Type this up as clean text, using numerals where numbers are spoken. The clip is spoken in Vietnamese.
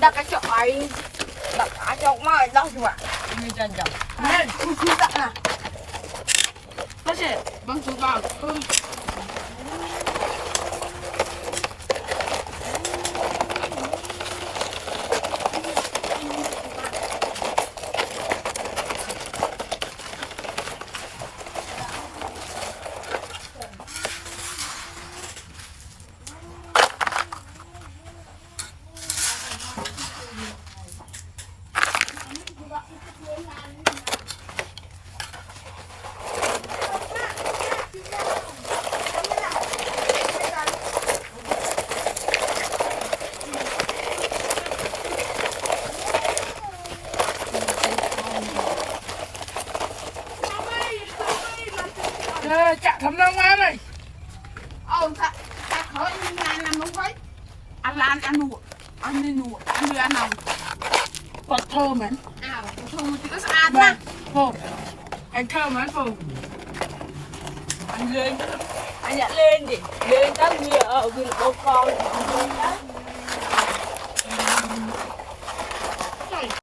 đặt cái chỗ ấy đặt cái chỗ mà đâu chứ ạ như chân chồng nên cứ đặt nè nó sẽ băng chú vào chả thấm đâu má này ta khỏi ăn làm đúng vậy ăn lan ăn nụ ăn đi nụ ăn đi ăn nào bật thơm ấy thơm thì có ăn mà phô anh thơm ấy phô anh lên anh nhận lên đi lên các người ở bên bố con